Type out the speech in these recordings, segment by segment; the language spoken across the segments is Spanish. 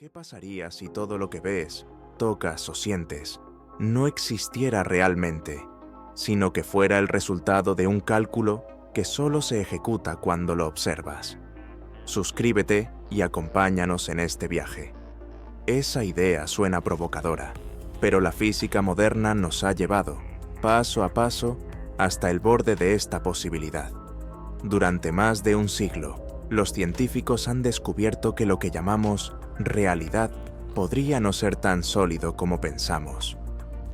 ¿Qué pasaría si todo lo que ves, tocas o sientes no existiera realmente, sino que fuera el resultado de un cálculo que solo se ejecuta cuando lo observas? Suscríbete y acompáñanos en este viaje. Esa idea suena provocadora, pero la física moderna nos ha llevado, paso a paso, hasta el borde de esta posibilidad. Durante más de un siglo, los científicos han descubierto que lo que llamamos realidad podría no ser tan sólido como pensamos.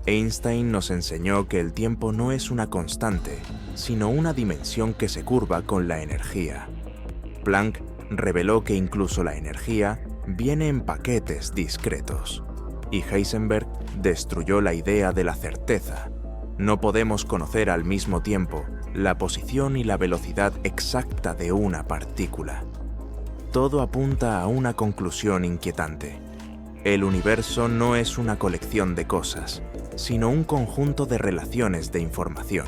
Einstein nos enseñó que el tiempo no es una constante, sino una dimensión que se curva con la energía. Planck reveló que incluso la energía viene en paquetes discretos. Y Heisenberg destruyó la idea de la certeza. No podemos conocer al mismo tiempo la posición y la velocidad exacta de una partícula. Todo apunta a una conclusión inquietante. El universo no es una colección de cosas, sino un conjunto de relaciones de información.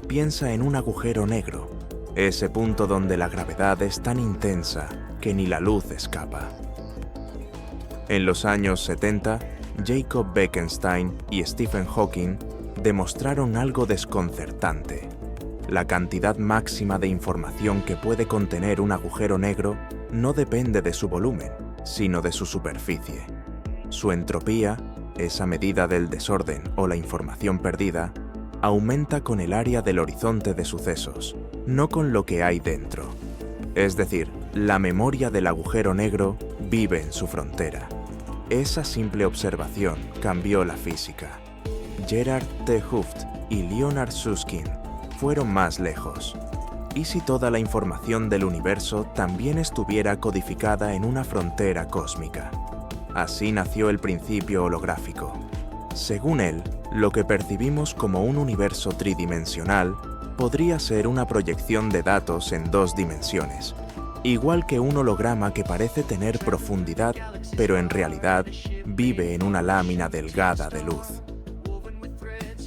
Piensa en un agujero negro, ese punto donde la gravedad es tan intensa que ni la luz escapa. En los años 70, Jacob Bekenstein y Stephen Hawking demostraron algo desconcertante. La cantidad máxima de información que puede contener un agujero negro no depende de su volumen, sino de su superficie. Su entropía, esa medida del desorden o la información perdida, aumenta con el área del horizonte de sucesos, no con lo que hay dentro. Es decir, la memoria del agujero negro vive en su frontera. Esa simple observación cambió la física. Gerard T. Hooft y Leonard Susskind fueron más lejos. ¿Y si toda la información del universo también estuviera codificada en una frontera cósmica? Así nació el principio holográfico. Según él, lo que percibimos como un universo tridimensional podría ser una proyección de datos en dos dimensiones, igual que un holograma que parece tener profundidad, pero en realidad vive en una lámina delgada de luz.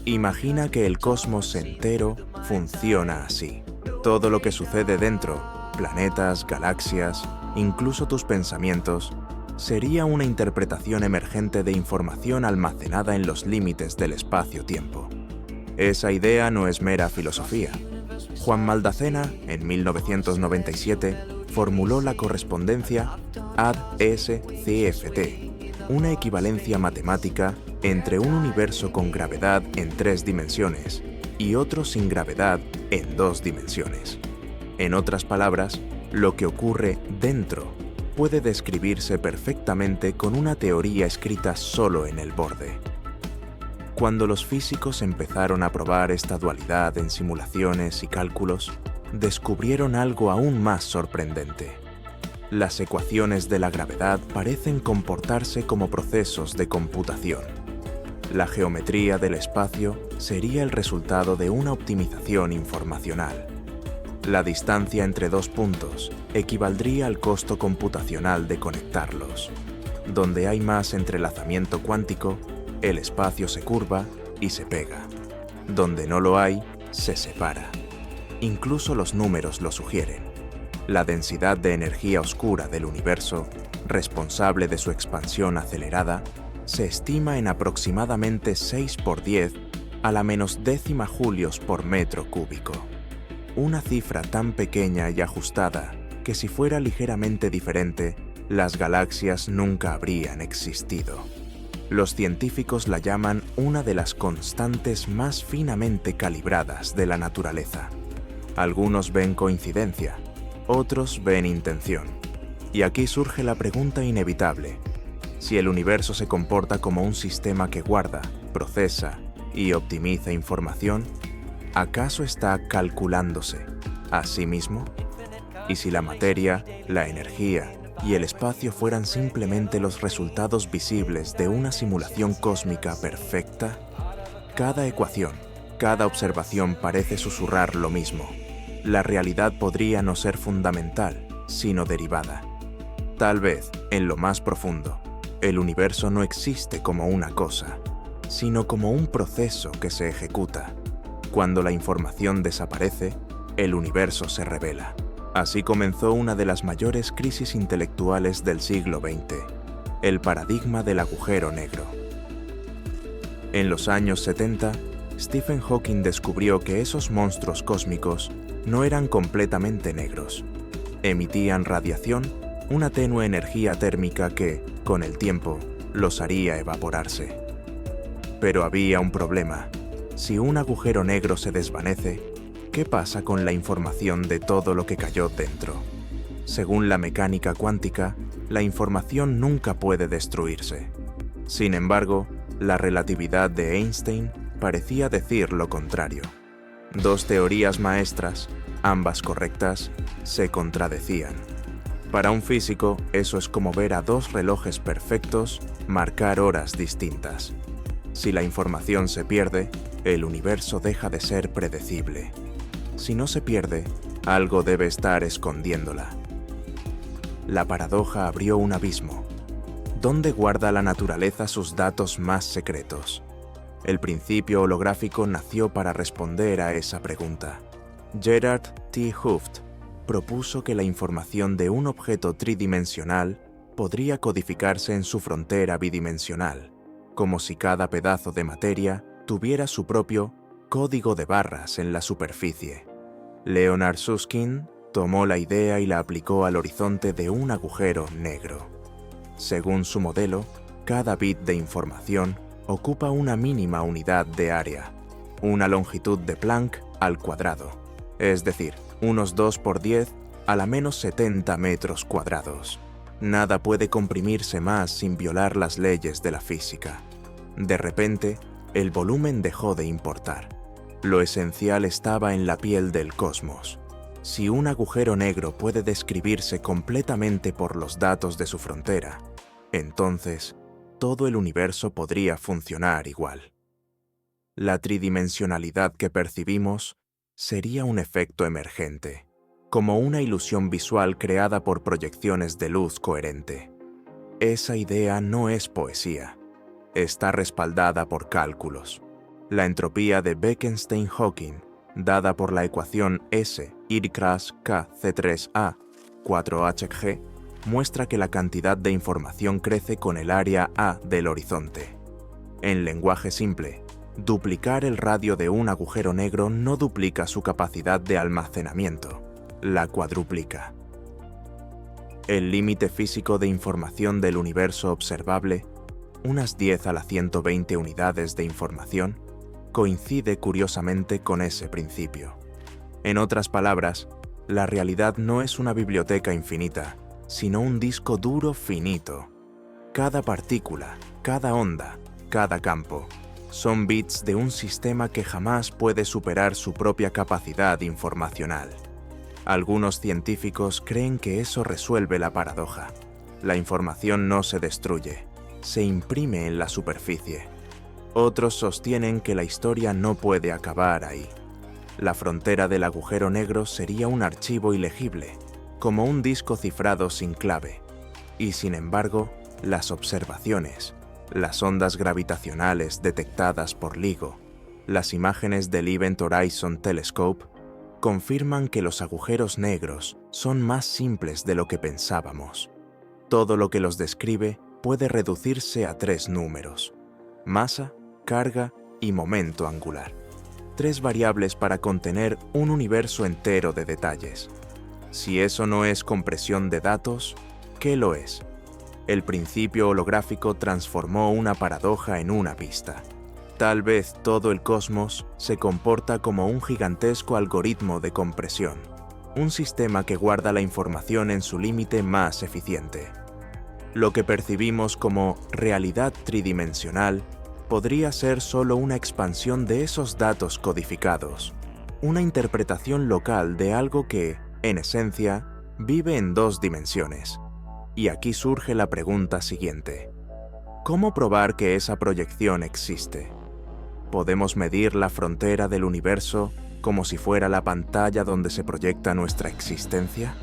Imagina que el cosmos entero funciona así. Todo lo que sucede dentro, planetas, galaxias, incluso tus pensamientos, sería una interpretación emergente de información almacenada en los límites del espacio-tiempo. Esa idea no es mera filosofía. Juan Maldacena, en 1997, formuló la correspondencia AD-S-CFT, una equivalencia matemática entre un universo con gravedad en 3 dimensiones y otro sin gravedad en 2 dimensiones. En otras palabras, lo que ocurre dentro puede describirse perfectamente con una teoría escrita solo en el borde. Cuando los físicos empezaron a probar esta dualidad en simulaciones y cálculos, descubrieron algo aún más sorprendente. Las ecuaciones de la gravedad parecen comportarse como procesos de computación. La geometría del espacio sería el resultado de una optimización informacional. La distancia entre dos puntos equivaldría al costo computacional de conectarlos. Donde hay más entrelazamiento cuántico, el espacio se curva y se pega. Donde no lo hay, se separa. Incluso los números lo sugieren. La densidad de energía oscura del universo, responsable de su expansión acelerada, se estima en aproximadamente 6 por 10 a la menos décima julios por metro cúbico. Una cifra tan pequeña y ajustada que si fuera ligeramente diferente, las galaxias nunca habrían existido. Los científicos la llaman una de las constantes más finamente calibradas de la naturaleza. Algunos ven coincidencia, otros ven intención. Y aquí surge la pregunta inevitable. Si el universo se comporta como un sistema que guarda, procesa y optimiza información, ¿acaso está calculándose a sí mismo? ¿Y si la materia, la energía y el espacio fueran simplemente los resultados visibles de una simulación cósmica perfecta? Cada ecuación, cada observación parece susurrar lo mismo. La realidad podría no ser fundamental, sino derivada. Tal vez, en lo más profundo, el universo no existe como una cosa, sino como un proceso que se ejecuta. Cuando la información desaparece, el universo se revela. Así comenzó una de las mayores crisis intelectuales del siglo XX. el paradigma del agujero negro. En los años 70, Stephen Hawking descubrió que esos monstruos cósmicos no eran completamente negros. Emitían radiación, una tenue energía térmica que, con el tiempo, los haría evaporarse. Pero había un problema. Si un agujero negro se desvanece, ¿qué pasa con la información de todo lo que cayó dentro? Según la mecánica cuántica, la información nunca puede destruirse. Sin embargo, la relatividad de Einstein parecía decir lo contrario. Dos teorías maestras, ambas correctas, se contradecían. Para un físico, eso es como ver a dos relojes perfectos marcar horas distintas. Si la información se pierde, el universo deja de ser predecible. Si no se pierde, algo debe estar escondiéndola. La paradoja abrió un abismo. ¿Dónde guarda la naturaleza sus datos más secretos? El principio holográfico nació para responder a esa pregunta. Gerard T. Hooft propuso que la información de un objeto tridimensional podría codificarse en su frontera bidimensional, como si cada pedazo de materia tuviera su propio código de barras en la superficie. Leonard Susskind tomó la idea y la aplicó al horizonte de un agujero negro. Según su modelo, cada bit de información ocupa una mínima unidad de área, una longitud de Planck al cuadrado, es decir, unos 2 por 10 a la menos 70 metros cuadrados. Nada puede comprimirse más sin violar las leyes de la física. De repente, el volumen dejó de importar. Lo esencial estaba en la piel del cosmos. Si un agujero negro puede describirse completamente por los datos de su frontera, entonces todo el universo podría funcionar igual. La tridimensionalidad que percibimos sería un efecto emergente, como una ilusión visual creada por proyecciones de luz coherente. Esa idea no es poesía. Está respaldada por cálculos. La entropía de Bekenstein-Hawking, dada por la ecuación S I×K_C3A 4hg, muestra que la cantidad de información crece con el área A del horizonte. En lenguaje simple, duplicar el radio de un agujero negro no duplica su capacidad de almacenamiento, la cuadruplica. El límite físico de información del universo observable, unas 10 a la 120 unidades de información, coincide curiosamente con ese principio. En otras palabras, la realidad no es una biblioteca infinita, sino un disco duro finito. Cada partícula, cada onda, cada campo, son bits de un sistema que jamás puede superar su propia capacidad informacional. Algunos científicos creen que eso resuelve la paradoja. La información no se destruye, se imprime en la superficie. Otros sostienen que la historia no puede acabar ahí. La frontera del agujero negro sería un archivo ilegible, como un disco cifrado sin clave. Y sin embargo, las observaciones, las ondas gravitacionales detectadas por LIGO, las imágenes del Event Horizon Telescope, confirman que los agujeros negros son más simples de lo que pensábamos. Todo lo que los describe puede reducirse a 3 números: masa, carga y momento angular. 3 variables para contener un universo entero de detalles. Si eso no es compresión de datos, ¿qué lo es? El principio holográfico transformó una paradoja en una pista. Tal vez todo el cosmos se comporta como un gigantesco algoritmo de compresión, un sistema que guarda la información en su límite más eficiente. Lo que percibimos como realidad tridimensional podría ser solo una expansión de esos datos codificados, una interpretación local de algo que, en esencia, vive en 2 dimensiones. Y aquí surge la pregunta siguiente: ¿cómo probar que esa proyección existe? ¿Podemos medir la frontera del universo como si fuera la pantalla donde se proyecta nuestra existencia?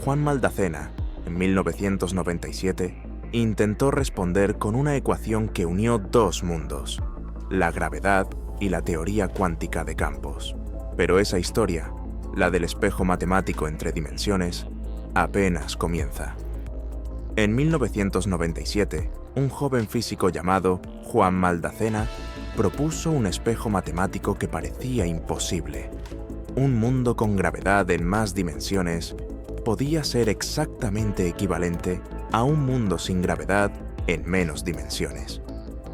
Juan Maldacena, en 1997, intentó responder con una ecuación que unió 2 mundos, la gravedad y la teoría cuántica de campos. Pero esa historia, la del espejo matemático entre dimensiones, apenas comienza. En 1997, un joven físico llamado Juan Maldacena propuso un espejo matemático que parecía imposible. Un mundo con gravedad en más dimensiones podía ser exactamente equivalente a un mundo sin gravedad en menos dimensiones.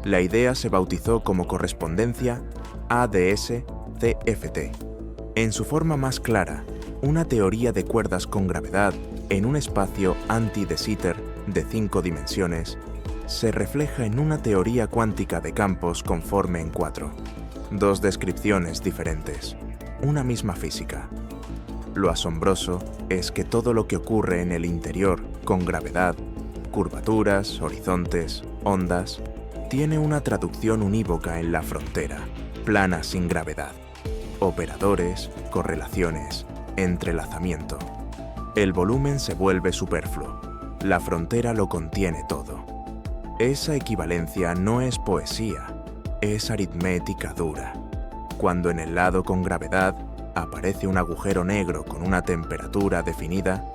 La idea se bautizó como correspondencia ADS-CFT. En su forma más clara, una teoría de cuerdas con gravedad en un espacio anti-de Sitter de 5 dimensiones se refleja en una teoría cuántica de campos conforme en 4. 2 descripciones diferentes, una misma física. Lo asombroso es que todo lo que ocurre en el interior con gravedad, curvaturas, horizontes, ondas, tiene una traducción unívoca en la frontera, plana sin gravedad. Operadores, correlaciones, entrelazamiento. El volumen se vuelve superfluo. La frontera lo contiene todo. Esa equivalencia no es poesía, es aritmética dura. Cuando en el lado con gravedad aparece un agujero negro con una temperatura definida,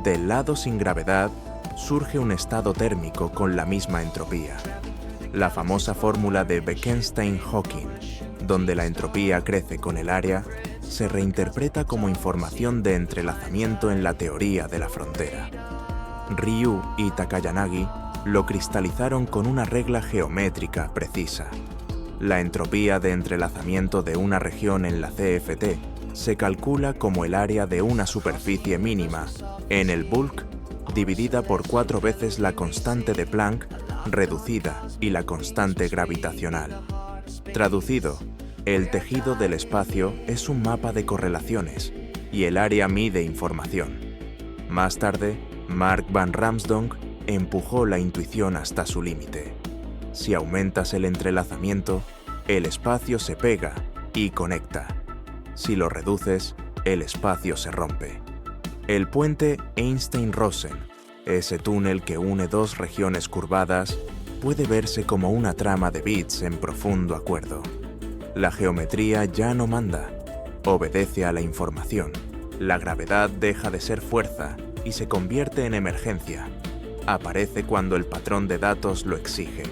del lado sin gravedad surge un estado térmico con la misma entropía. La famosa fórmula de Bekenstein-Hawking, donde la entropía crece con el área, se reinterpreta como información de entrelazamiento en la teoría de la frontera. Ryu y Takayanagi lo cristalizaron con una regla geométrica precisa. La entropía de entrelazamiento de una región en la CFT se calcula como el área de una superficie mínima en el bulk dividida por 4 veces la constante de Planck reducida y la constante gravitacional. Traducido, el tejido del espacio es un mapa de correlaciones y el área mide información. Más tarde, Mark van Ramsdonk empujó la intuición hasta su límite. Si aumentas el entrelazamiento, el espacio se pega y conecta. Si lo reduces, el espacio se rompe. El puente Einstein-Rosen, ese túnel que une 2 regiones curvadas, puede verse como una trama de bits en profundo acuerdo. La geometría ya no manda, obedece a la información. La gravedad deja de ser fuerza y se convierte en emergencia. Aparece cuando el patrón de datos lo exige.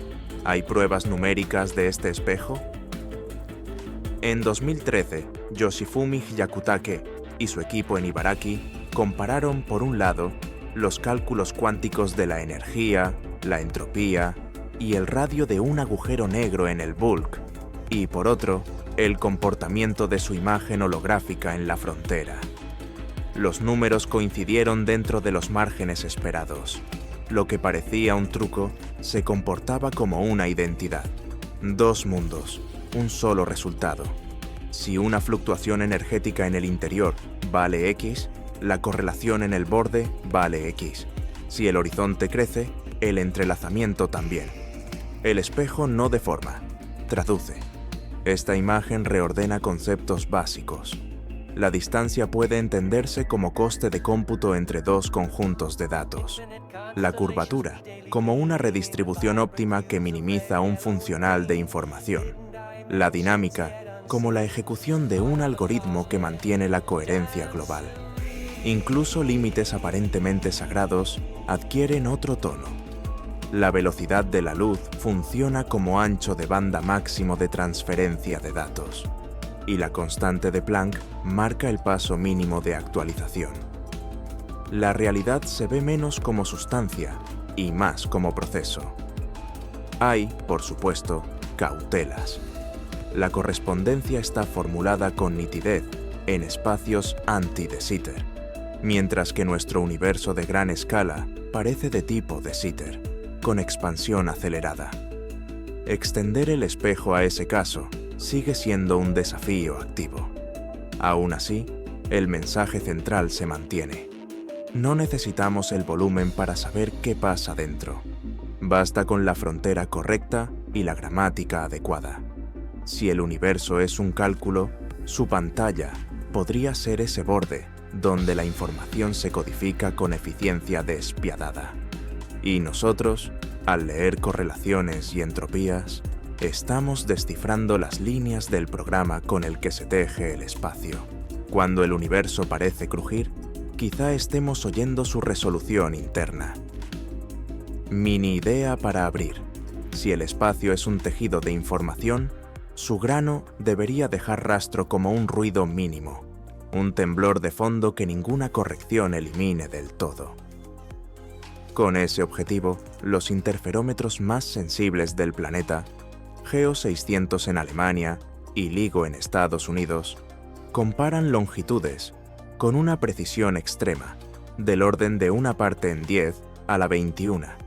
¿Hay pruebas numéricas de este espejo? En 2013, Yoshifumi Hyakutake y su equipo en Ibaraki compararon, por un lado, los cálculos cuánticos de la energía, la entropía y el radio de un agujero negro en el bulk, y por otro, el comportamiento de su imagen holográfica en la frontera. Los números coincidieron dentro de los márgenes esperados. Lo que parecía un truco se comportaba como una identidad. 2 mundos, un solo resultado. Si una fluctuación energética en el interior vale X, la correlación en el borde vale X. Si el horizonte crece, el entrelazamiento también. El espejo no deforma, traduce. Esta imagen reordena conceptos básicos. La distancia puede entenderse como coste de cómputo entre 2 conjuntos de datos. La curvatura, como una redistribución óptima que minimiza un funcional de información. La dinámica, como la ejecución de un algoritmo que mantiene la coherencia global. Incluso límites aparentemente sagrados adquieren otro tono. La velocidad de la luz funciona como ancho de banda máximo de transferencia de datos, y la constante de Planck marca el paso mínimo de actualización. La realidad se ve menos como sustancia y más como proceso. Hay, por supuesto, cautelas. La correspondencia está formulada con nitidez en espacios anti-de Sitter, mientras que nuestro universo de gran escala parece de tipo de Sitter, con expansión acelerada. Extender el espejo a ese caso sigue siendo un desafío activo. Aún así, el mensaje central se mantiene. No necesitamos el volumen para saber qué pasa dentro. Basta con la frontera correcta y la gramática adecuada. Si el universo es un cálculo, su pantalla podría ser ese borde donde la información se codifica con eficiencia despiadada. Y nosotros, al leer correlaciones y entropías, estamos descifrando las líneas del programa con el que se teje el espacio. Cuando el universo parece crujir, quizá estemos oyendo su resolución interna. Mini idea para abrir. Si el espacio es un tejido de información, su grano debería dejar rastro como un ruido mínimo, un temblor de fondo que ninguna corrección elimine del todo. Con ese objetivo, los interferómetros más sensibles del planeta, GEO 600 en Alemania y LIGO en Estados Unidos, comparan longitudes con una precisión extrema, del orden de una parte en 10 a la 21.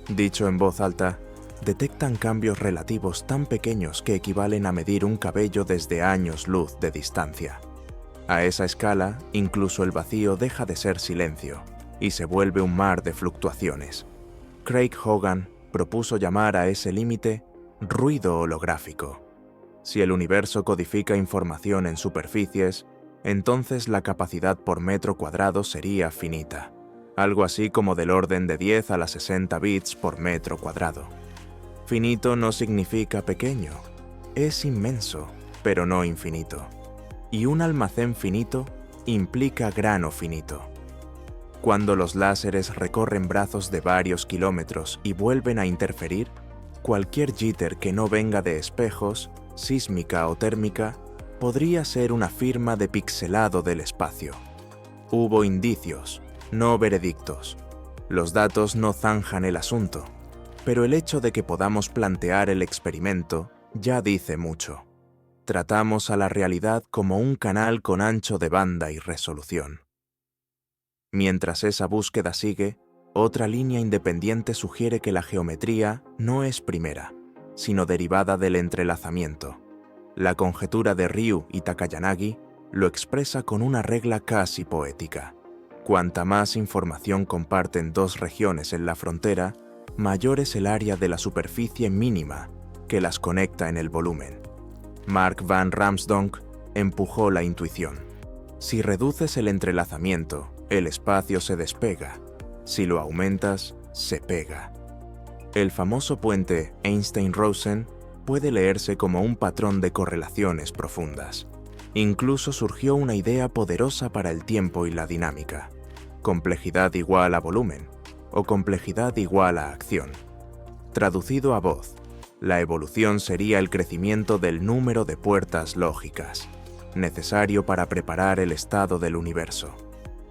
Dicho en voz alta, detectan cambios relativos tan pequeños que equivalen a medir un cabello desde años luz de distancia. A esa escala, incluso el vacío deja de ser silencio y se vuelve un mar de fluctuaciones. Craig Hogan propuso llamar a ese límite ruido holográfico. Si el universo codifica información en superficies, entonces la capacidad por metro cuadrado sería finita, algo así como del orden de 10 a la 60 bits por metro cuadrado. Finito no significa pequeño, es inmenso, pero no infinito. Y un almacén finito implica grano finito. Cuando los láseres recorren brazos de varios kilómetros y vuelven a interferir, cualquier jitter que no venga de espejos, sísmica o térmica, podría ser una firma de pixelado del espacio. Hubo indicios, no veredictos. Los datos no zanjan el asunto, pero el hecho de que podamos plantear el experimento ya dice mucho. Tratamos a la realidad como un canal con ancho de banda y resolución. Mientras esa búsqueda sigue, otra línea independiente sugiere que la geometría no es primera, sino derivada del entrelazamiento. La conjetura de Ryu y Takayanagi lo expresa con una regla casi poética. Cuanta más información comparten dos regiones en la frontera, mayor es el área de la superficie mínima que las conecta en el volumen. Mark van Ramsdonk empujó la intuición. Si reduces el entrelazamiento, el espacio se despega. Si lo aumentas, se pega. El famoso puente Einstein-Rosen puede leerse como un patrón de correlaciones profundas. Incluso surgió una idea poderosa para el tiempo y la dinámica. Complejidad igual a volumen, o complejidad igual a acción. Traducido a voz, la evolución sería el crecimiento del número de puertas lógicas, necesario para preparar el estado del universo,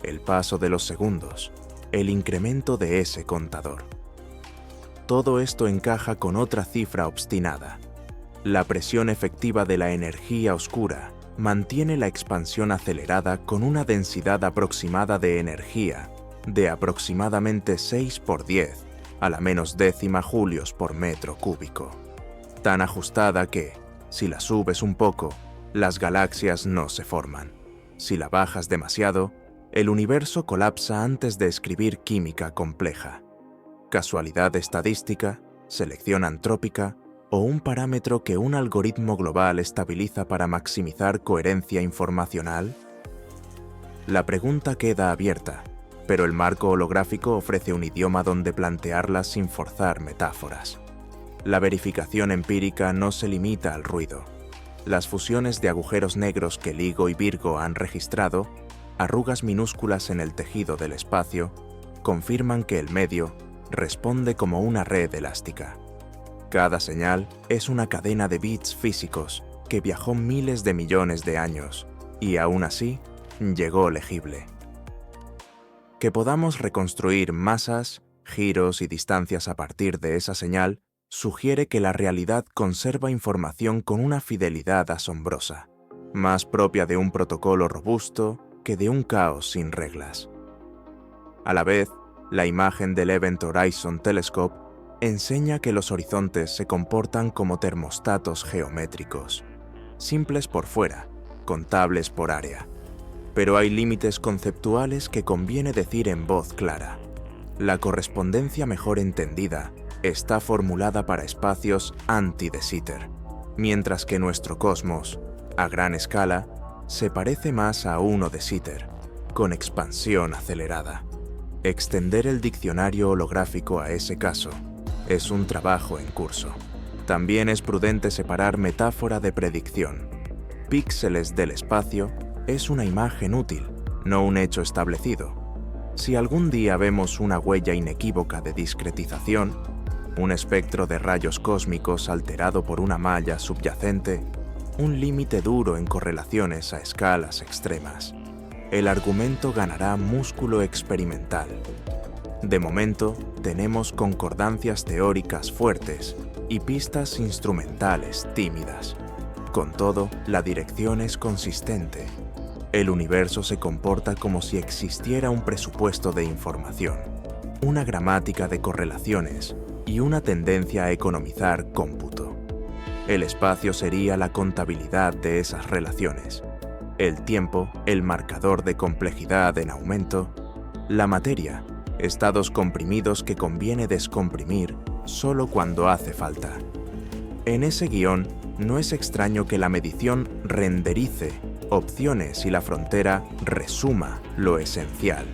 el paso de los segundos, el incremento de ese contador. Todo esto encaja con otra cifra obstinada. La presión efectiva de la energía oscura mantiene la expansión acelerada con una densidad aproximada de energía de aproximadamente 6 por 10 a la menos décima julios por metro cúbico. Tan ajustada que, si la subes un poco, las galaxias no se forman. Si la bajas demasiado, el universo colapsa antes de escribir química compleja. Casualidad estadística, selección antrópica o un parámetro que un algoritmo global estabiliza para maximizar coherencia informacional? La pregunta queda abierta, pero el marco holográfico ofrece un idioma donde plantearlas sin forzar metáforas. La verificación empírica no se limita al ruido. Las fusiones de agujeros negros que LIGO y Virgo han registrado, arrugas minúsculas en el tejido del espacio, confirman que el medio responde como una red elástica. Cada señal es una cadena de bits físicos que viajó miles de millones de años y aún así llegó legible. Que podamos reconstruir masas, giros y distancias a partir de esa señal sugiere que la realidad conserva información con una fidelidad asombrosa, más propia de un protocolo robusto que de un caos sin reglas. A la vez, la imagen del Event Horizon Telescope enseña que los horizontes se comportan como termostatos geométricos, simples por fuera, contables por área. Pero hay límites conceptuales que conviene decir en voz clara. La correspondencia mejor entendida está formulada para espacios anti-de Sitter, mientras que nuestro cosmos, a gran escala, se parece más a uno de Sitter, con expansión acelerada. Extender el diccionario holográfico a ese caso es un trabajo en curso. También es prudente separar metáfora de predicción. Píxeles del espacio es una imagen útil, no un hecho establecido. Si algún día vemos una huella inequívoca de discretización, un espectro de rayos cósmicos alterado por una malla subyacente, un límite duro en correlaciones a escalas extremas, el argumento ganará músculo experimental. De momento, tenemos concordancias teóricas fuertes y pistas instrumentales tímidas. Con todo, la dirección es consistente. El universo se comporta como si existiera un presupuesto de información, una gramática de correlaciones y una tendencia a economizar cómputo. El espacio sería la contabilidad de esas relaciones. El tiempo, el marcador de complejidad en aumento. La materia, estados comprimidos que conviene descomprimir solo cuando hace falta. En ese guión, no es extraño que la medición renderice opciones y la frontera resuma lo esencial.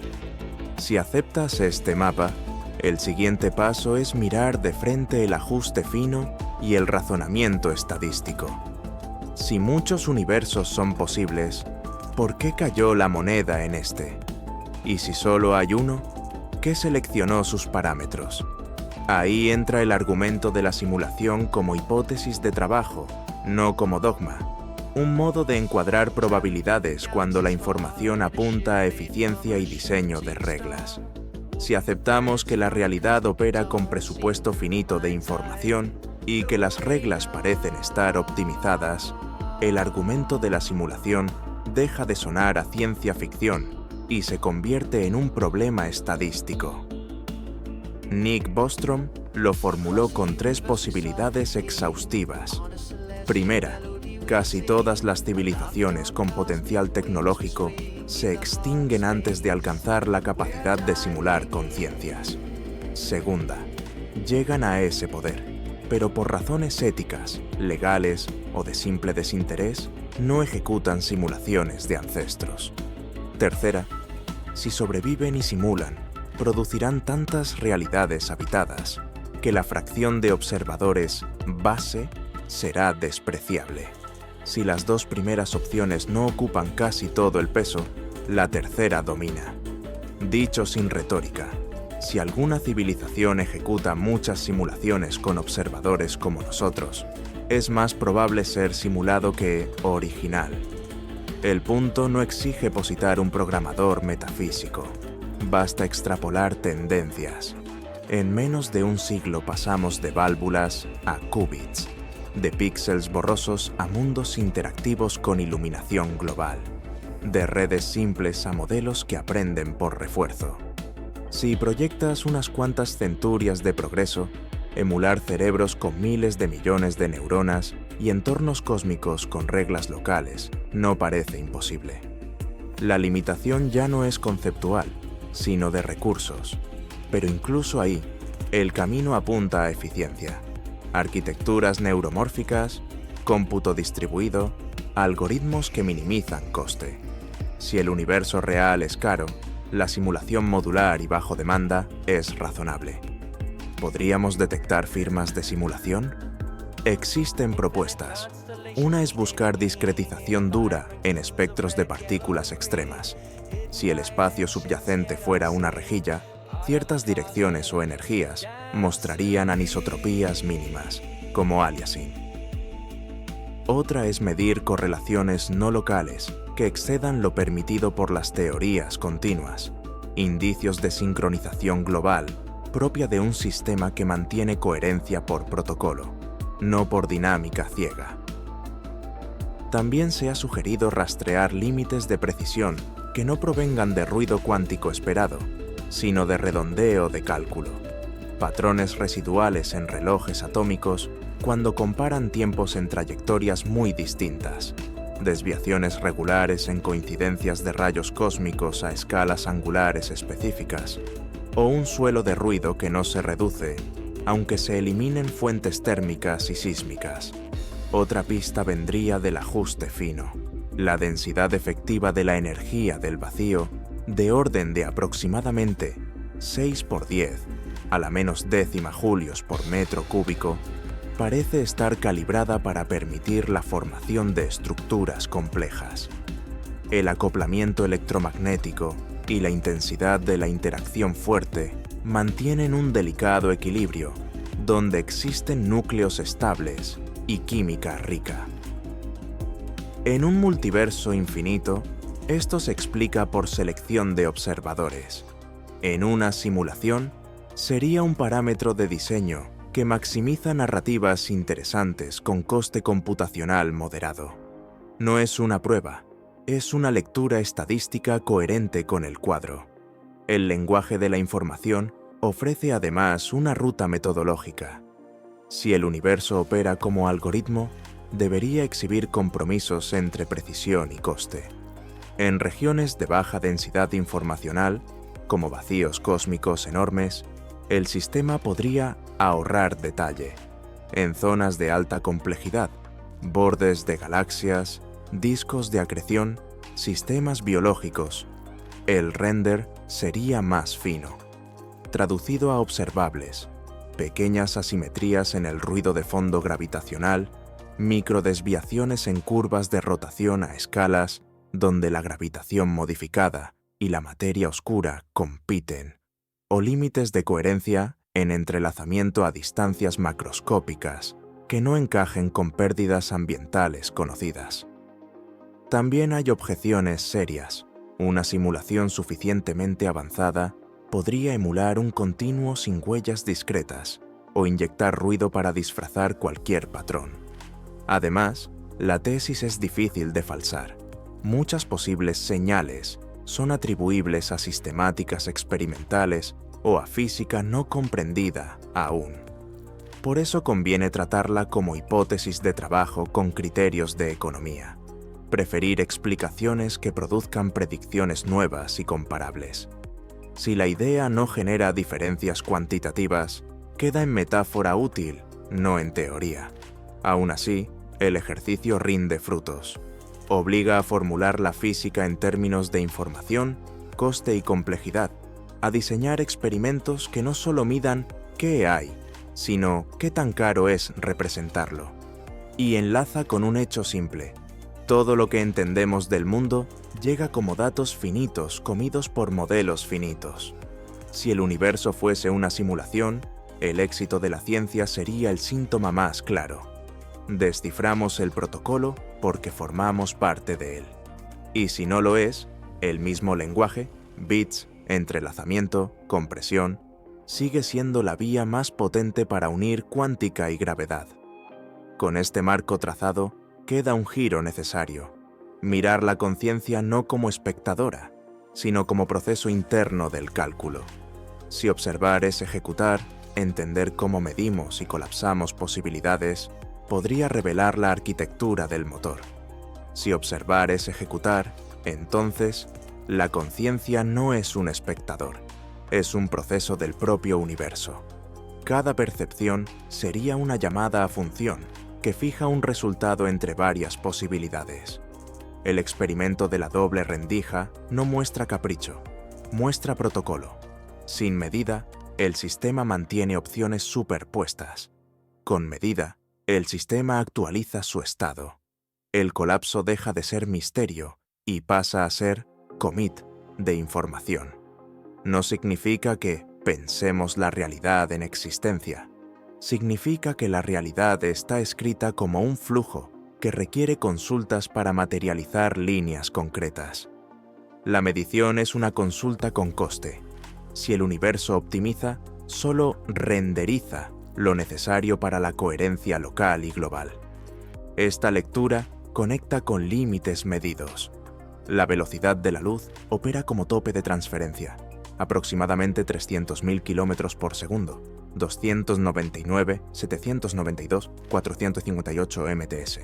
Si aceptas este mapa, el siguiente paso es mirar de frente el ajuste fino y el razonamiento estadístico. Si muchos universos son posibles, ¿por qué cayó la moneda en este? Y si solo hay uno, ¿qué seleccionó sus parámetros? Ahí entra el argumento de la simulación como hipótesis de trabajo, no como dogma. Un modo de encuadrar probabilidades cuando la información apunta a eficiencia y diseño de reglas. Si aceptamos que la realidad opera con presupuesto finito de información y que las reglas parecen estar optimizadas, el argumento de la simulación deja de sonar a ciencia ficción y se convierte en un problema estadístico. Nick Bostrom lo formuló con 3 posibilidades exhaustivas. Primera, casi todas las civilizaciones con potencial tecnológico se extinguen antes de alcanzar la capacidad de simular conciencias. Segunda, llegan a ese poder, pero por razones éticas, legales o de simple desinterés, no ejecutan simulaciones de ancestros. Tercera, si sobreviven y simulan, producirán tantas realidades habitadas que la fracción de observadores base será despreciable. Si las 2 primeras opciones no ocupan casi todo el peso, la tercera domina. Dicho sin retórica, si alguna civilización ejecuta muchas simulaciones con observadores como nosotros, es más probable ser simulado que original. El punto no exige positar un programador metafísico. Basta extrapolar tendencias. En menos de un siglo pasamos de válvulas a qubits, de píxeles borrosos a mundos interactivos con iluminación global, de redes simples a modelos que aprenden por refuerzo. Si proyectas unas cuantas centurias de progreso, emular cerebros con miles de millones de neuronas y entornos cósmicos con reglas locales no parece imposible. La limitación ya no es conceptual, sino de recursos. Pero incluso ahí, el camino apunta a eficiencia. Arquitecturas neuromórficas, cómputo distribuido, algoritmos que minimizan coste. Si el universo real es caro, la simulación modular y bajo demanda es razonable. ¿Podríamos detectar firmas de simulación? Existen propuestas. Una es buscar discretización dura en espectros de partículas extremas. Si el espacio subyacente fuera una rejilla, ciertas direcciones o energías mostrarían anisotropías mínimas, como aliasing. Otra es medir correlaciones no locales que excedan lo permitido por las teorías continuas, indicios de sincronización global propia de un sistema que mantiene coherencia por protocolo, no por dinámica ciega. También se ha sugerido rastrear límites de precisión que no provengan de ruido cuántico esperado, sino de redondeo de cálculo, patrones residuales en relojes atómicos cuando comparan tiempos en trayectorias muy distintas, desviaciones regulares en coincidencias de rayos cósmicos a escalas angulares específicas, o un suelo de ruido que no se reduce, aunque se eliminen fuentes térmicas y sísmicas. Otra pista vendría del ajuste fino, la densidad efectiva de la energía del vacío, de orden de aproximadamente 6 por 10 a la menos décima julios por metro cúbico, parece estar calibrada para permitir la formación de estructuras complejas. El acoplamiento electromagnético y la intensidad de la interacción fuerte mantienen un delicado equilibrio donde existen núcleos estables y química rica. En un multiverso infinito, esto se explica por selección de observadores. En una simulación, sería un parámetro de diseño que maximiza narrativas interesantes con coste computacional moderado. No es una prueba, es una lectura estadística coherente con el cuadro. El lenguaje de la información ofrece además una ruta metodológica. Si el universo opera como algoritmo, debería exhibir compromisos entre precisión y coste. En regiones de baja densidad informacional, como vacíos cósmicos enormes, el sistema podría ahorrar detalle. En zonas de alta complejidad, bordes de galaxias, discos de acreción, sistemas biológicos, el render sería más fino. Traducido a observables, pequeñas asimetrías en el ruido de fondo gravitacional, microdesviaciones en curvas de rotación a escalas donde la gravitación modificada y la materia oscura compiten, o límites de coherencia en entrelazamiento a distancias macroscópicas que no encajen con pérdidas ambientales conocidas. También hay objeciones serias. Una simulación suficientemente avanzada podría emular un continuo sin huellas discretas o inyectar ruido para disfrazar cualquier patrón. Además, la tesis es difícil de falsar. Muchas posibles señales son atribuibles a sistemáticas experimentales o a física no comprendida aún. Por eso conviene tratarla como hipótesis de trabajo con criterios de economía. Preferir explicaciones que produzcan predicciones nuevas y comparables. Si la idea no genera diferencias cuantitativas, queda en metáfora útil, no en teoría. Aún así, el ejercicio rinde frutos. Obliga a formular la física en términos de información, coste y complejidad, a diseñar experimentos que no solo midan qué hay, sino qué tan caro es representarlo. Y enlaza con un hecho simple. Todo lo que entendemos del mundo llega como datos finitos comidos por modelos finitos. Si el universo fuese una simulación, el éxito de la ciencia sería el síntoma más claro. Desciframos el protocolo porque formamos parte de él. Y si no lo es, el mismo lenguaje, bits, entrelazamiento, compresión, sigue siendo la vía más potente para unir cuántica y gravedad. Con este marco trazado, queda un giro necesario. Mirar la conciencia no como espectadora, sino como proceso interno del cálculo. Si observar es ejecutar, entender cómo medimos y colapsamos posibilidades, podría revelar la arquitectura del motor. Si observar es ejecutar, entonces, la conciencia no es un espectador, es un proceso del propio universo. Cada percepción sería una llamada a función que fija un resultado entre varias posibilidades. El experimento de la doble rendija no muestra capricho, muestra protocolo. Sin medida, el sistema mantiene opciones superpuestas. Con medida, el sistema actualiza su estado. El colapso deja de ser misterio y pasa a ser commit de información. No significa que pensemos la realidad en existencia. Significa que la realidad está escrita como un flujo que requiere consultas para materializar líneas concretas. La medición es una consulta con coste. Si el universo optimiza, solo renderiza lo necesario para la coherencia local y global. Esta lectura conecta con límites medidos. La velocidad de la luz opera como tope de transferencia, aproximadamente 300.000 km por segundo, 299, 792, 458 ms.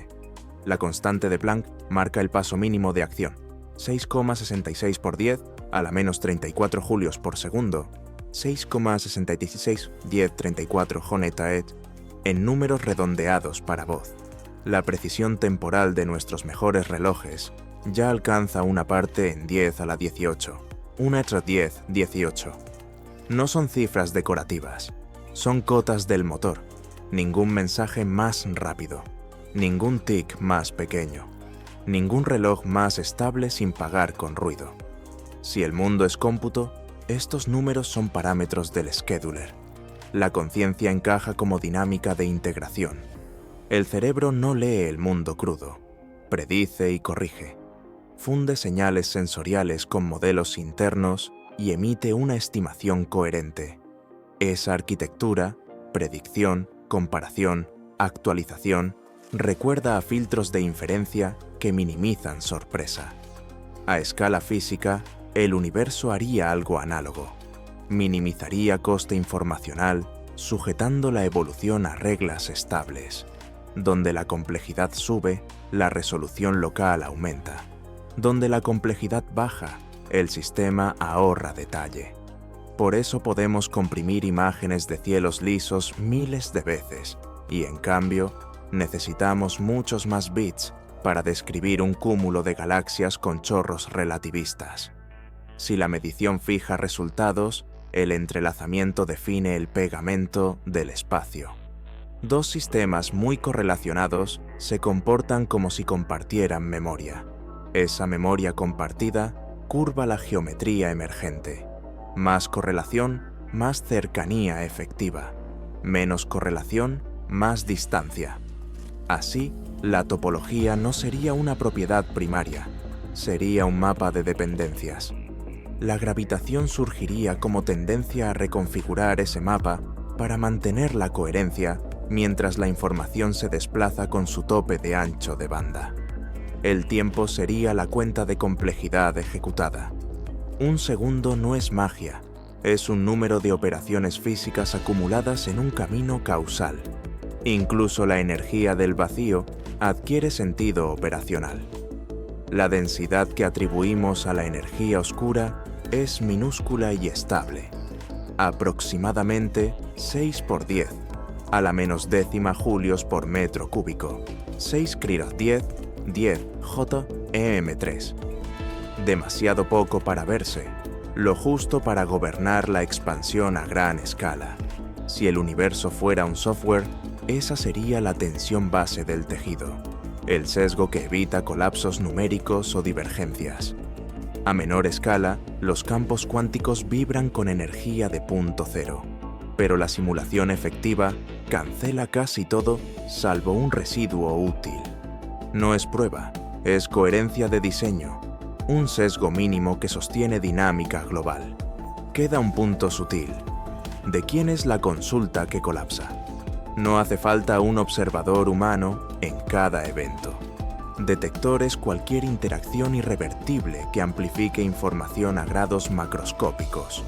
La constante de Planck marca el paso mínimo de acción, 6,66 por 10 a la menos 34 julios por segundo, 6,66 1034 Jonetaet, en números redondeados para voz. La precisión temporal de nuestros mejores relojes ya alcanza una parte en 10 a la 18, una tras 10, 18. No son cifras decorativas, son cotas del motor, ningún mensaje más rápido, ningún tic más pequeño, ningún reloj más estable sin pagar con ruido. Si el mundo es cómputo, estos números son parámetros del scheduler. La conciencia encaja como dinámica de integración. El cerebro no lee el mundo crudo, predice y corrige. Funde señales sensoriales con modelos internos y emite una estimación coherente. Esa arquitectura, predicción, comparación, actualización, recuerda a filtros de inferencia que minimizan sorpresa. A escala física, el universo haría algo análogo. Minimizaría coste informacional, sujetando la evolución a reglas estables. Donde la complejidad sube, la resolución local aumenta. Donde la complejidad baja, el sistema ahorra detalle. Por eso podemos comprimir imágenes de cielos lisos miles de veces, y en cambio, necesitamos muchos más bits para describir un cúmulo de galaxias con chorros relativistas. Si la medición fija resultados, el entrelazamiento define el pegamento del espacio. Dos sistemas muy correlacionados se comportan como si compartieran memoria. Esa memoria compartida curva la geometría emergente. Más correlación, más cercanía efectiva. Menos correlación, más distancia. Así, la topología no sería una propiedad primaria, sería un mapa de dependencias. La gravitación surgiría como tendencia a reconfigurar ese mapa para mantener la coherencia mientras la información se desplaza con su tope de ancho de banda. El tiempo sería la cuenta de complejidad ejecutada. Un segundo no es magia, es un número de operaciones físicas acumuladas en un camino causal. Incluso la energía del vacío adquiere sentido operacional. La densidad que atribuimos a la energía oscura es minúscula y estable. Aproximadamente 6 por 10, a la menos décima julios por metro cúbico. 6 Krylov 10, 10 J EM3. Demasiado poco para verse, lo justo para gobernar la expansión a gran escala. Si el universo fuera un software, esa sería la tensión base del tejido, el sesgo que evita colapsos numéricos o divergencias. A menor escala, los campos cuánticos vibran con energía de punto cero, pero la simulación efectiva cancela casi todo salvo un residuo útil. No es prueba, es coherencia de diseño, un sesgo mínimo que sostiene dinámica global. Queda un punto sutil. ¿De quién es la consulta que colapsa? No hace falta un observador humano en cada evento. Detector es cualquier interacción irrevertible que amplifique información a grados macroscópicos.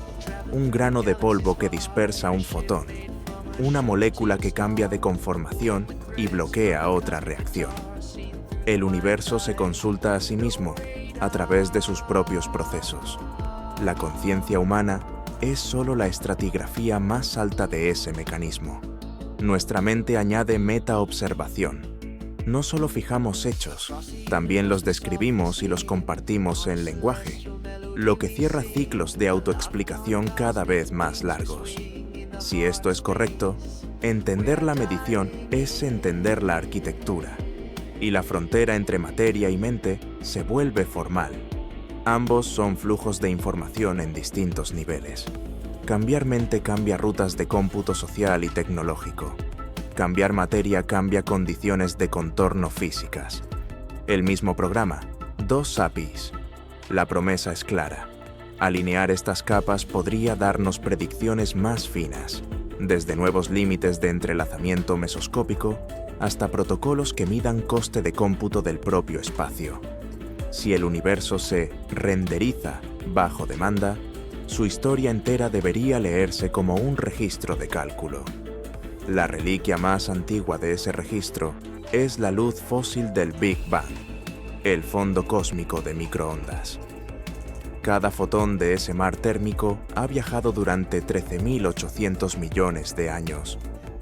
Un grano de polvo que dispersa un fotón. Una molécula que cambia de conformación y bloquea otra reacción. El universo se consulta a sí mismo a través de sus propios procesos. La conciencia humana es solo la estratigrafía más alta de ese mecanismo. Nuestra mente añade metaobservación. No solo fijamos hechos, también los describimos y los compartimos en lenguaje, lo que cierra ciclos de autoexplicación cada vez más largos. Si esto es correcto, entender la medición es entender la arquitectura, y la frontera entre materia y mente se vuelve formal. Ambos son flujos de información en distintos niveles. Cambiar mente cambia rutas de cómputo social y tecnológico. Cambiar materia cambia condiciones de contorno físicas. El mismo programa, dos APIs. La promesa es clara. Alinear estas capas podría darnos predicciones más finas, desde nuevos límites de entrelazamiento mesoscópico hasta protocolos que midan coste de cómputo del propio espacio. Si el universo se renderiza bajo demanda, su historia entera debería leerse como un registro de cálculo. La reliquia más antigua de ese registro es la luz fósil del Big Bang, el fondo cósmico de microondas. Cada fotón de ese mar térmico ha viajado durante 13.800 millones de años,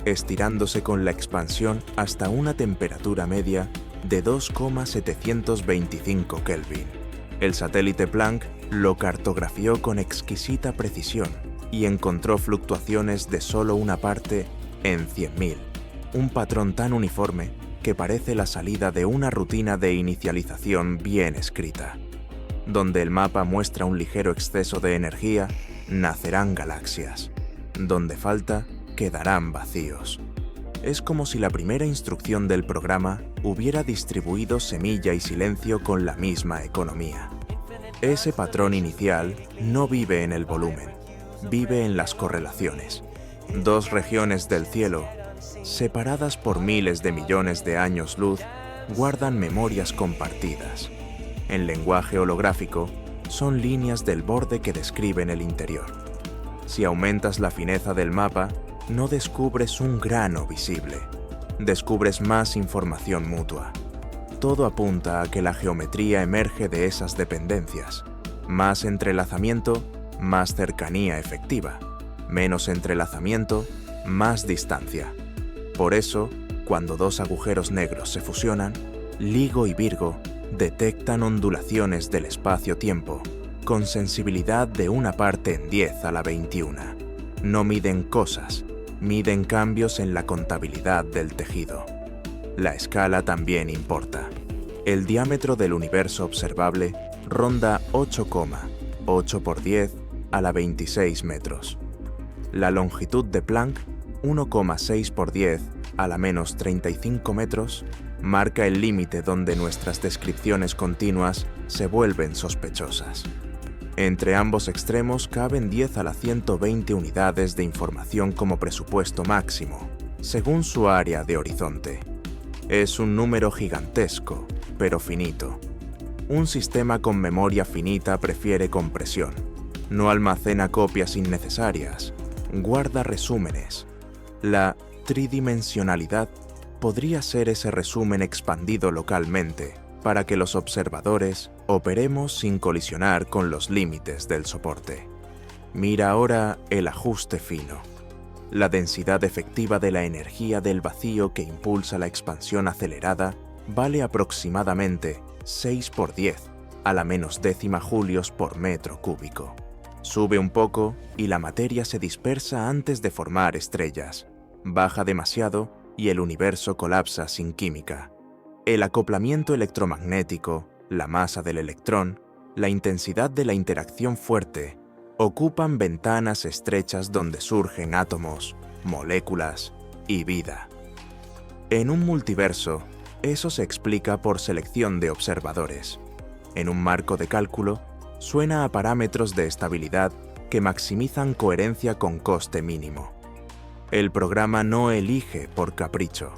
estirándose con la expansión hasta una temperatura media de 2,725 Kelvin. El satélite Planck lo cartografió con exquisita precisión y encontró fluctuaciones de solo una parte en 100.000, un patrón tan uniforme que parece la salida de una rutina de inicialización bien escrita. Donde el mapa muestra un ligero exceso de energía, nacerán galaxias. Donde falta, quedarán vacíos. Es como si la primera instrucción del programa hubiera distribuido semilla y silencio con la misma economía. Ese patrón inicial no vive en el volumen, vive en las correlaciones. Dos regiones del cielo, separadas por miles de millones de años luz, guardan memorias compartidas. En lenguaje holográfico, son líneas del borde que describen el interior. Si aumentas la fineza del mapa, no descubres un grano visible, descubres más información mutua. Todo apunta a que la geometría emerge de esas dependencias. Más entrelazamiento, más cercanía efectiva. Menos entrelazamiento, más distancia. Por eso, cuando dos agujeros negros se fusionan, LIGO y Virgo detectan ondulaciones del espacio-tiempo con sensibilidad de 1/10⁻21. No miden cosas, miden cambios en la contabilidad del tejido. La escala también importa. El diámetro del universo observable ronda 8,8 por 10 a la 26 metros. La longitud de Planck, 1,6 por 10 a la menos 35 metros, marca el límite donde nuestras descripciones continuas se vuelven sospechosas. Entre ambos extremos caben 10 a la 120 unidades de información como presupuesto máximo, según su área de horizonte. Es un número gigantesco, pero finito. Un sistema con memoria finita prefiere compresión. No almacena copias innecesarias, guarda resúmenes. La tridimensionalidad podría ser ese resumen expandido localmente para que los observadores operemos sin colisionar con los límites del soporte. Mira ahora el ajuste fino. La densidad efectiva de la energía del vacío que impulsa la expansión acelerada vale aproximadamente 6 por 10 a la menos décima julios por metro cúbico. Sube un poco y la materia se dispersa antes de formar estrellas. Baja demasiado y el universo colapsa sin química. El acoplamiento electromagnético, la masa del electrón, la intensidad de la interacción fuerte, ocupan ventanas estrechas donde surgen átomos, moléculas y vida. En un multiverso, eso se explica por selección de observadores. En un marco de cálculo, suena a parámetros de estabilidad que maximizan coherencia con coste mínimo. El programa no elige por capricho,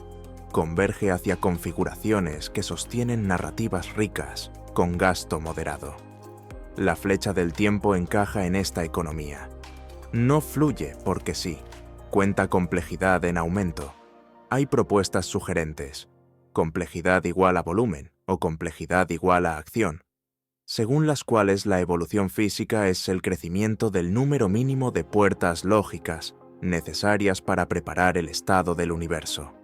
converge hacia configuraciones que sostienen narrativas ricas con gasto moderado. La flecha del tiempo encaja en esta economía. No fluye porque sí, cuenta complejidad en aumento. Hay propuestas sugerentes, complejidad igual a volumen o complejidad igual a acción, según las cuales la evolución física es el crecimiento del número mínimo de puertas lógicas necesarias para preparar el estado del universo.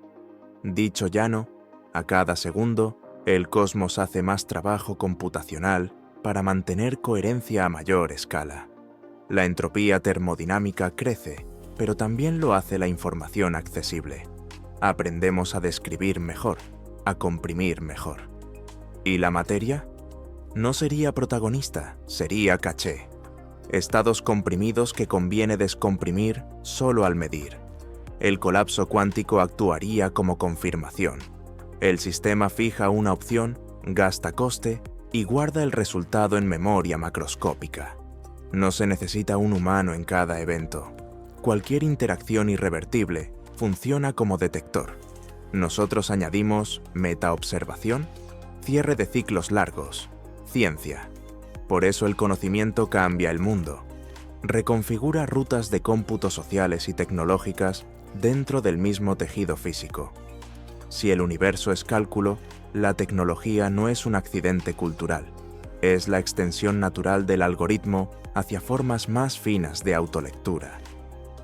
Dicho llano, a cada segundo, el cosmos hace más trabajo computacional para mantener coherencia a mayor escala. La entropía termodinámica crece, pero también lo hace la información accesible. Aprendemos a describir mejor, a comprimir mejor. ¿Y la materia? No sería protagonista, sería caché. Estados comprimidos que conviene descomprimir solo al medir. El colapso cuántico actuaría como confirmación. El sistema fija una opción, gasta coste y guarda el resultado en memoria macroscópica. No se necesita un humano en cada evento. Cualquier interacción irrevertible funciona como detector. Nosotros añadimos metaobservación, cierre de ciclos largos, ciencia. Por eso el conocimiento cambia el mundo. Reconfigura rutas de cómputo sociales y tecnológicas dentro del mismo tejido físico. Si el universo es cálculo, la tecnología no es un accidente cultural. Es la extensión natural del algoritmo hacia formas más finas de autolectura.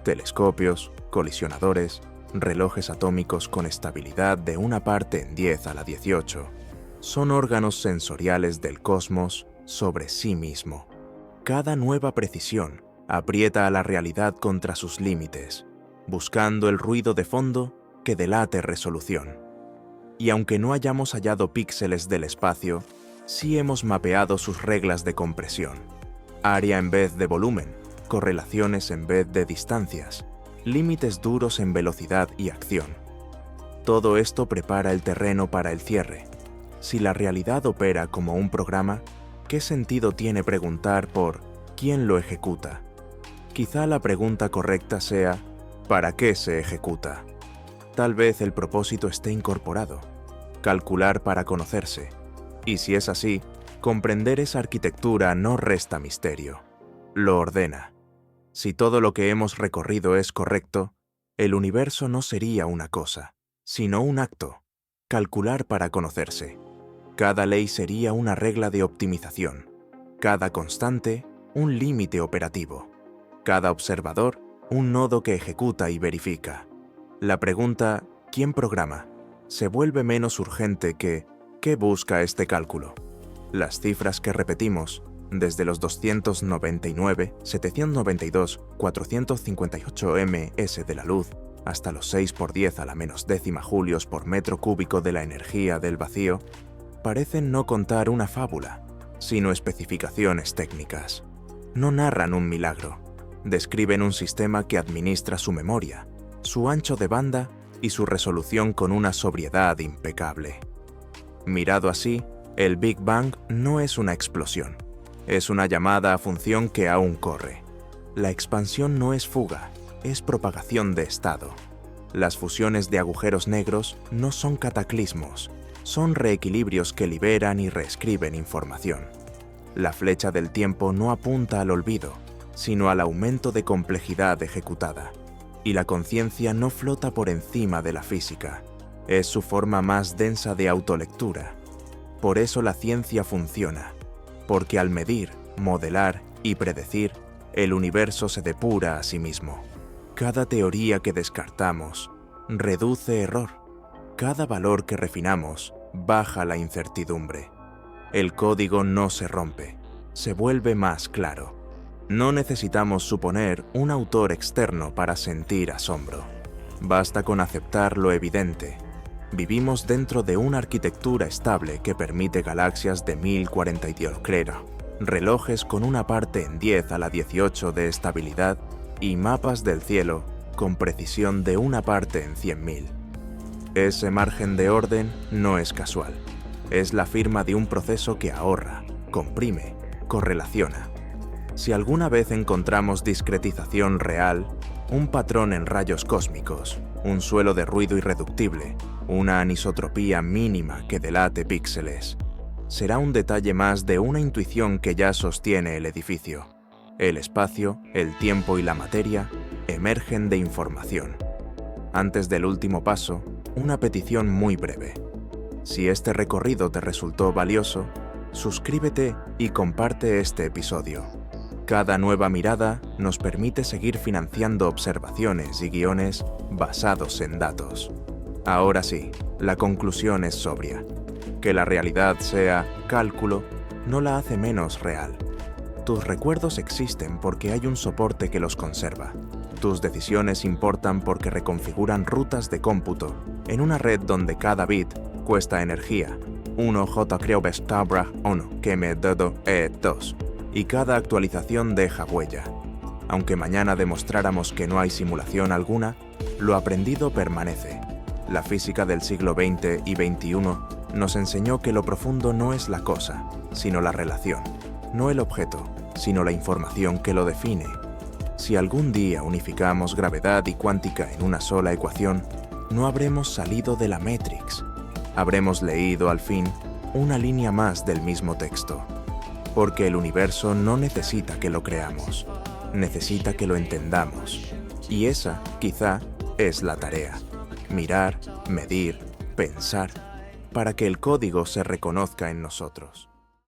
Telescopios, colisionadores, relojes atómicos con estabilidad de 1/10⁻18 son órganos sensoriales del cosmos sobre sí mismo. Cada nueva precisión aprieta a la realidad contra sus límites, buscando el ruido de fondo que delate resolución. Y aunque no hayamos hallado píxeles del espacio, sí hemos mapeado sus reglas de compresión. Área en vez de volumen, correlaciones en vez de distancias, límites duros en velocidad y acción. Todo esto prepara el terreno para el cierre. Si la realidad opera como un programa, ¿qué sentido tiene preguntar por quién lo ejecuta? Quizá la pregunta correcta sea ¿para qué se ejecuta? Tal vez el propósito esté incorporado, calcular para conocerse. Y si es así, comprender esa arquitectura no resta misterio, lo ordena. Si todo lo que hemos recorrido es correcto, el universo no sería una cosa, sino un acto, calcular para conocerse. Cada ley sería una regla de optimización, cada constante un límite operativo, cada observador un nodo que ejecuta y verifica. La pregunta ¿quién programa? Se vuelve menos urgente que ¿qué busca este cálculo? Las cifras que repetimos, desde los 299, 792, 458 ms de la luz, hasta los 6 por 10 a la menos décima julios por metro cúbico de la energía del vacío, parecen no contar una fábula, sino especificaciones técnicas. No narran un milagro, describen un sistema que administra su memoria, su ancho de banda y su resolución con una sobriedad impecable. Mirado así, el Big Bang no es una explosión, es una llamada a función que aún corre. La expansión no es fuga, es propagación de estado. Las fusiones de agujeros negros no son cataclismos, son reequilibrios que liberan y reescriben información. La flecha del tiempo no apunta al olvido, sino al aumento de complejidad ejecutada. Y la conciencia no flota por encima de la física, es su forma más densa de autolectura. Por eso la ciencia funciona, porque al medir, modelar y predecir, el universo se depura a sí mismo. Cada teoría que descartamos reduce error. Cada valor que refinamos baja la incertidumbre. El código no se rompe, se vuelve más claro. No necesitamos suponer un autor externo para sentir asombro. Basta con aceptar lo evidente. Vivimos dentro de una arquitectura estable que permite galaxias de 1042 clero, relojes con una parte en 10 a la 18 de estabilidad y mapas del cielo con precisión de una parte en 100.000. Ese margen de orden no es casual. Es la firma de un proceso que ahorra, comprime, correlaciona. Si alguna vez encontramos discretización real, un patrón en rayos cósmicos, un suelo de ruido irreductible, una anisotropía mínima que delate píxeles, será un detalle más de una intuición que ya sostiene el edificio. El espacio, el tiempo y la materia emergen de información. Antes del último paso, una petición muy breve. Si este recorrido te resultó valioso, suscríbete y comparte este episodio. Cada nueva mirada nos permite seguir financiando observaciones y guiones basados en datos. Ahora sí, la conclusión es sobria. Que la realidad sea cálculo no la hace menos real. Tus recuerdos existen porque hay un soporte que los conserva. Tus decisiones importan porque reconfiguran rutas de cómputo en una red donde cada bit cuesta energía. 1 J creo bestabra 1 que me dodo 2. Y cada actualización deja huella. Aunque mañana demostráramos que no hay simulación alguna, lo aprendido permanece. La física del siglo XX y XXI nos enseñó que lo profundo no es la cosa, sino la relación, no el objeto, sino la información que lo define. Si algún día unificamos gravedad y cuántica en una sola ecuación, no habremos salido de la Matrix. Habremos leído, al fin, una línea más del mismo texto. Porque el universo no necesita que lo creamos, necesita que lo entendamos. Y esa, quizá, es la tarea. Mirar, medir, pensar, para que el código se reconozca en nosotros.